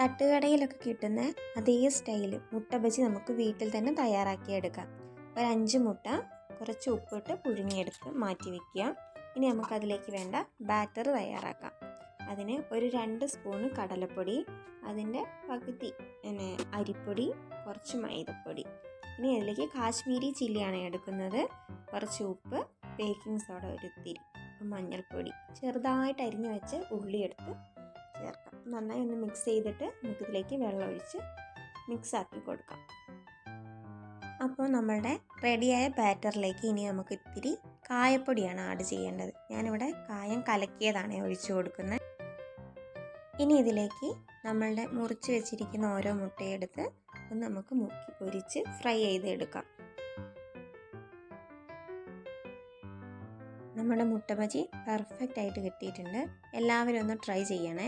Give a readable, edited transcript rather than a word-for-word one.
തട്ടുകടയിലൊക്കെ കിട്ടുന്ന അതേ സ്റ്റൈൽ മുട്ട ബജി നമുക്ക് വീട്ടിൽ തന്നെ തയ്യാറാക്കിയെടുക്കാം. ഒരു 5 മുട്ട കുറച്ച് ഉപ്പിട്ട് പുഴുങ്ങിയെടുത്ത് മാറ്റി വയ്ക്കുക. ഇനി നമുക്കതിലേക്ക് വേണ്ട ബാറ്റർ തയ്യാറാക്കാം. അതിന് ഒരു 2 സ്പൂണ് കടലപ്പൊടി, അതിൻ്റെ പകുതി അരിപ്പൊടി, കുറച്ച് മൈദപ്പൊടി. ഇനി അതിലേക്ക് കാശ്മീരി ചില്ലിയാണ് എടുക്കുന്നത്. കുറച്ച് ഉപ്പ്, ബേക്കിംഗ് സോഡ ഒരിത്തിരി, മഞ്ഞൾപ്പൊടി, ചെറുതായിട്ട് അരിഞ്ഞു വെച്ച് ഉള്ളി എടുത്ത് ചേർക്കാം. നന്നായി ഒന്ന് മിക്സ് ചെയ്തിട്ട് നമുക്കിതിലേക്ക് വെള്ളം ഒഴിച്ച് മിക്സാക്കി കൊടുക്കാം. അപ്പോൾ നമ്മളുടെ റെഡിയായ ബാറ്ററിലേക്ക് ഇനി നമുക്ക് ഇത്തിരി കായപ്പൊടിയാണ് ആഡ് ചെയ്യേണ്ടത്. ഞാനിവിടെ കായം കലക്കിയതാണ് ഒഴിച്ചു കൊടുക്കുന്നത്. ഇനി ഇതിലേക്ക് നമ്മളുടെ മുറിച്ച് വെച്ചിരിക്കുന്ന ഓരോ മുട്ടയെടുത്ത് ഒന്ന് നമുക്ക് മുക്കി പൊരിച്ച് ഫ്രൈ ചെയ്തെടുക്കാം. നമ്മുടെ മുട്ട ബജി പെർഫെക്റ്റ് ആയിട്ട് കിട്ടിയിട്ടുണ്ട്. എല്ലാവരും ഒന്ന് ട്രൈ ചെയ്യണേ.